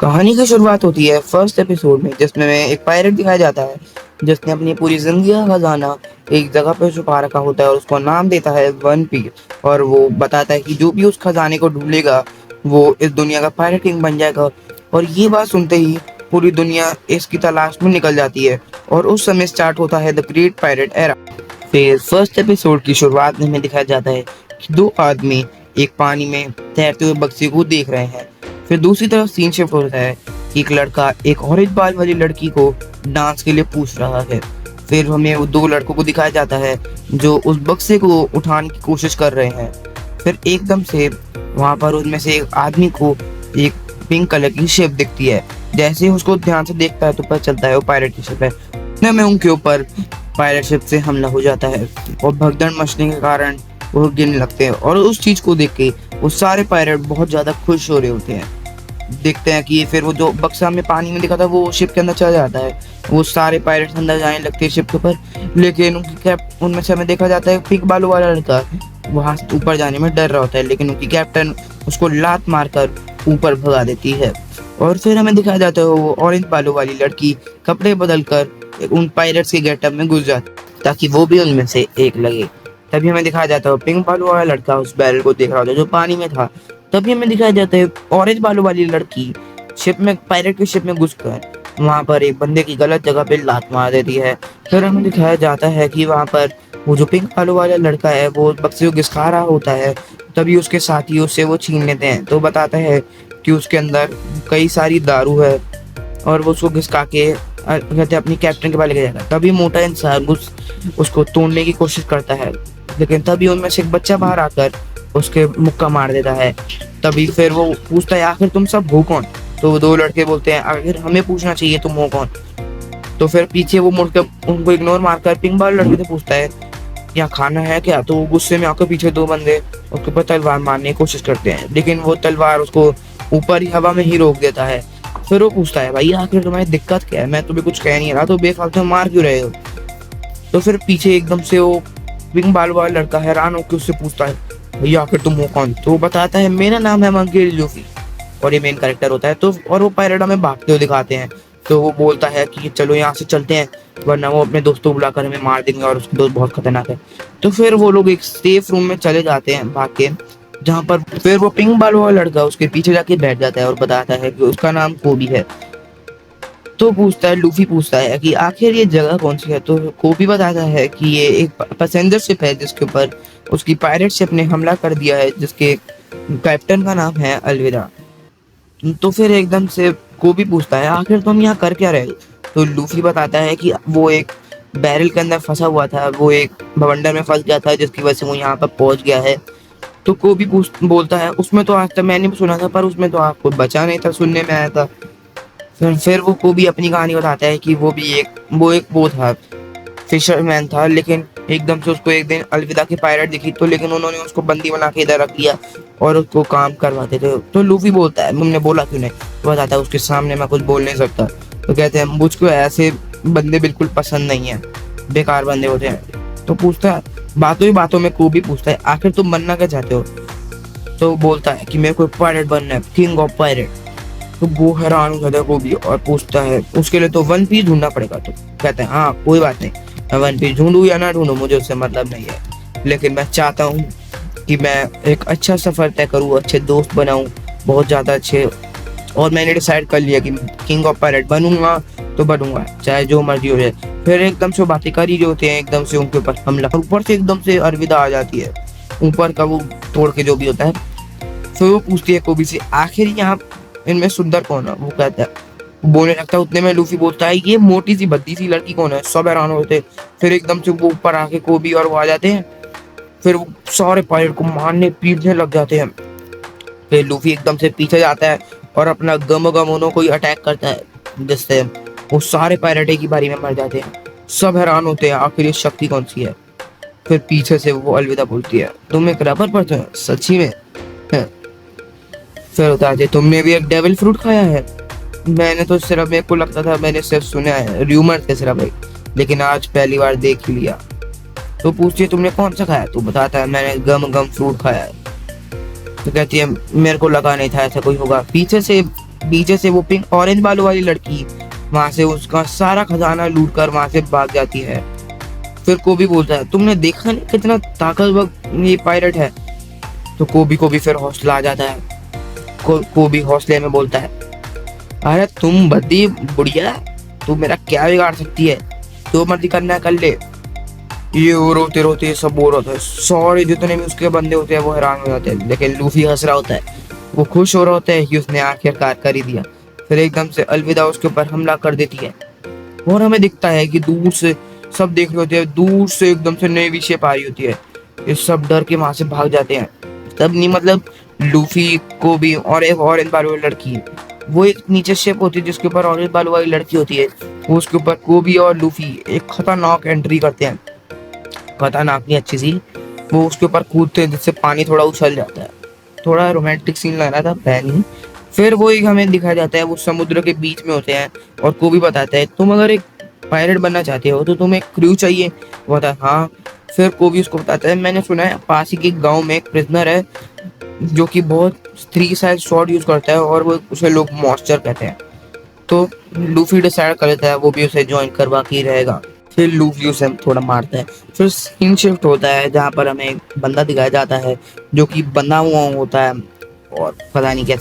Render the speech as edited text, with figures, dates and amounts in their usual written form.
कहानी की शुरुआत होती है फर्स्ट एपिसोड में, जिसमें एक पायरेट दिखाया जाता है जिसने अपनी पूरी जिंदगी का खजाना एक जगह पे छुपा रखा होता है और उसको नाम देता है वन पीस। और वो बताता है कि जो भी उस खजाने को ढूंढेगा वो इस दुनिया का पायरेट किंग बन जाएगा। और ये बात सुनते ही पूरी दुनिया इसकी तलाश में निकल जाती है और उस समय स्टार्ट होता है द ग्रेट पायरेट एरा। फिर फर्स्ट एपिसोड की शुरुआत में हमें दिखाया जाता है कि दो आदमी एक पानी में तैरते हुए बक्से को देख रहे हैं। फिर दूसरी तरफ सीन शिफ्ट होता है कि एक लड़का एक ऑरेंज बाल वाली लड़की को डांस के लिए पूछ रहा है। फिर हमें वो दो लड़कों को दिखाया जाता है जो उस बक्से को उठाने की कोशिश कर रहे हैं। फिर एकदम से वहां पर उनमें से एक आदमी को एक पिंक कलर की शिप दिखती है। जैसे ही उसको ध्यान से देखता है तो पता चलता है वो पायरेट की शिप है। इतने में उनके ऊपर पायरेट शिप से हमला हो जाता है और भगदड़ मचने के कारण वो गिरने लगते हैं। और उस चीज को देख के वो सारे पायरेट बहुत ज्यादा खुश हो रहे होते हैं। देखते हैं कि फिर वो जो बक्सा में पानी में दिखा था वो शिप के अंदर चला जाता है। वो सारे पायरेट्स अंदर जाने लगते हैं शिप के ऊपर, लेकिन उनकी कैप उनमें से हमें देखा जाता है पिंक बालू वाला लड़का वहां ऊपर जाने में डर रहा होता है, लेकिन उनकी कैप्टन उसको लात मारकर ऊपर भगा देती है। और फिर हमें दिखाया जाता है वो ऑरेंज बालू वाली लड़की कपड़े बदल कर उन पायरेट्स के गेटअप में घुस जाती ताकि वो भी उनमें से एक लगे। तभी हमें दिखाया जाता है पिंक बालू वाला लड़का उस बैरल को देख रहा होता है जो पानी में था। तभी हमें दिखाया जाता है ऑरेंज बालू वाली लड़की शिप में पायरेट की शिप में घुसकर वहां पर एक बंदे की गलत जगह पे लात मार देती है। फिर हमें दिखाया जाता है कि वहां पर वो जो पिंक बालू वाला लड़का है वो बक्से को घिसका रहा होता है। तभी उसके साथी उससे वो छीन लेते हैं तो बताता है कि उसके अंदर कई सारी दारू है और वो उसको घिसका के कहते अपनी कैप्टन के पास लेके जाएगा। तभी मोटा इंसान उसको तोड़ने की कोशिश करता है, लेकिन तभी उनमें से एक बच्चा बाहर आकर उसके मुक्का मार देता है। तभी फिर वो पूछता है आखिर तुम सब हो कौन। तो वो दो लड़के बोलते हैं आखिर हमें पूछना चाहिए तुम हो कौन। तो फिर पीछे वो मुड़कर उनको इग्नोर मारकर पिंक बाल लड़के से पूछता है यहाँ खाना है क्या। तो वो गुस्से में आकर पीछे दो बंदे उसके ऊपर तलवार मारने की कोशिश करते हैं, लेकिन वो तलवार उसको ऊपर ही हवा में ही रोक देता है। फिर वो पूछता है भाई आखिर तुम्हारी दिक्कत क्या है, मैं तुम्हें कुछ कह नहीं रहा तो बेफालतू मार क्यों रहे हो। तो फिर पीछे एकदम से वो पिंक बाल वाला लड़का हैरान होकर उससे पूछता है भैया आखिर तुम हो कौन। तो वो बताता है मेरा नाम है मंकी लूफी, और ये मेन कैरेक्टर होता है। तो और वो पायरेट हमें भागते हुए दिखाते हैं। तो वो बोलता है कि चलो यहाँ से चलते हैं वरना वो अपने दोस्तों को बुलाकर हमें मार देंगे और उसके दोस्त बहुत खतरनाक है। तो फिर वो लोग एक सेफ रूम में चले जाते हैं भाग के, जहाँ पर फिर वो पिंक बाल वाला लड़का उसके पीछे जाके बैठ जाता है और बताता है कि उसका नाम कोबी है। तो लूफी पूछता है कि आखिर ये जगह कौन सी है। तो कोबी बताता है कि ये एक पैसेंजर शिप है जिसके ऊपर उसकी पायरेट शिप ने हमला कर दिया है, जिसके कैप्टन का नाम है अलविदा। तो फिर एकदम से कोबी पूछता है आखिर तुम यहाँ कर क्या रहे हो। तो लूफी बताता है कि वो एक बैरल के अंदर फंसा हुआ था, वो एक बवंडर में फंस गया था जिसकी वजह से वो यहाँ पर पहुंच गया है। तो कोबी बोलता है उसमें तो आज तक मैंने भी सुना था पर उसमें तो आपको बचा नहीं था, सुनने में आया था। फिर वो कोबी अपनी कहानी बताता है कि वो था फिशरमैन था, लेकिन एकदम से उसको एक दिन अलविदा की पायरेट दिखी तो लेकिन उन्होंने उसको बंदी बना के इधर रख लिया और उसको काम करवाते थे। तो लूफी बोलता है तुमने बोला क्यों नहीं। तो बताता है उसके सामने मैं कुछ बोल नहीं सकता। तो कहते हैं मुझको ऐसे बंदे बिल्कुल पसंद नहीं है, बेकार बंदे होते हैं। तो पूछता है बातों ही बातों में कोबी पूछता है आखिर तुम बनना क्या चाहते हो। तो बोलता है कि मेरे को पायरेट बनना है, किंग ऑफ पायरेट। तो वो हैरान हो जाता है कोबी और पूछता है उसके लिए तो वन पीस ढूंढना पड़ेगा। तो कहते हैं हाँ कोई बात नहीं, मैं वन पीस ढूंढूं या ना ढूंढूं मुझे उससे मतलब नहीं है, लेकिन मैं चाहता हूँ कि मैं एक अच्छा सफर तय करूँ, अच्छे दोस्त बनाऊं, बहुत ज्यादा अच्छे। और मैंने डिसाइड कर लिया कि किंग ऑफ पायरेट बनूंगा तो बनूंगा चाहे जो मर्जी हो जाए। फिर एकदम से बातें करी जो होते हैं एकदम से उनके ऊपर हमला, ऊपर से एकदम से अलविदा आ जाती है ऊपर का वो तोड़ के जो भी होता है। फिर वो पूछती है कोबी से आखिर यहाँ इनमें सुंदर कौन है। वो कहता है बोलने लगता है, उतने में लूफी बोलता है ये मोटी सी भद्दी सी लड़की कौन है। सब हैरान होते। फिर एकदम से वो ऊपर आके कोबी और वो आ जाते हैं। फिर वो सारे पायरेट को मारने पीटने लग जाते हैं। फिर लूफी एकदम से पीछे जाता है और अपना गमों को ही अटैक करता है, जिससे वो सारे पायरेट एक ही बारी में मर जाते हैं। सब हैरान होते हैं आखिर ये शक्ति कौन सी है। फिर पीछे से वो अलविदा बोलती है तुम एक रबर पड़ते हो सच्ची में। फिर बताते तुमने भी एक डेविल फ्रूट खाया है। मैंने तो सिर्फ मेरे को लगता था, मैंने सिर्फ सुना है, र्यूमर थे सिर्फ भाई, लेकिन आज पहली बार देख ही लिया। तो पूछती है तुमने कौन सा खाया। तो बताता है मैंने गम फ्रूट खाया है। तो कहती है मेरे को लगा नहीं था ऐसा कोई होगा। पीछे से पीछे से वो पिंक ऑरेंज बालों वाली लड़की वहां से उसका सारा खजाना लूट कर वहां से भाग जाती है। फिर कोबी बोलता है तुमने देखा नहीं कितना ताकतवर ये पायरेट है। तो कोबी को भी फिर हौसला आ जाता है। कोबी हौसले में बोलता है अरे तुम बद्दी बुढ़िया, तू मेरा क्या बिगाड़ सकती है, जो मर्जी करना है कर ले। ये वो रोते रोते सब बोल रहा था, सारे जितने भी उसके बंदे होते हैं वो हैरान हो जाते हैं, लेकिन लूफी हंस रहा होता है। वो खुश हो रहा होता है कि उसने आखिरकार कर ही दिया। फिर एकदम से अलविदा उसके ऊपर हमला कर देती है और हमें दिखता है कि दूर से सब देख रहे होते हैं, दूर से एकदम से नेवी शिप आ रही होती है। ये सब डर के वहां से भाग जाते हैं। तब नहीं मतलब लूफी को भी और एक ऑरेंज बालों वाली लड़की, वो एक नीचे शिप होती है जिसके ऊपर ऑरेंज बालों वाली लड़की होती है, वो उसके ऊपर कोबी और लूफी एक खतरनाक एंट्री करते हैं। खतरनाक नहीं, अच्छी सी। वो उसके ऊपर कूदते हैं जिससे पानी थोड़ा उछल जाता है। थोड़ा रोमांटिक सीन लग रहा था, नहीं। फिर वो एक हमें दिखाया जाता है, वो समुद्र के बीच में होते हैं और कोबी बताता है तुम अगर एक पायलट बनना चाहते हो तो तुम्हें एक क्रू चाहिए। वो बताया हाँ। फिर कोबी उसको बताता है मैंने सुना है पास ही के गांव में एक प्रिजनर है जो कि बहुत 3 साइज शॉट यूज करता है और वो उसे लोग मॉइस्चर कहते हैं। तो लूफी डिसाइड कर लेता है वो भी उसे ज्वाइन करवा के ही रहेगा। फिर लूफी उसे थोड़ा मारता है। फिर सीन शिफ्ट होता है जहाँ पर हमें एक बंदा दिखाया जाता है जो कि बंधा हुआ होता है और पता नहीं कैसे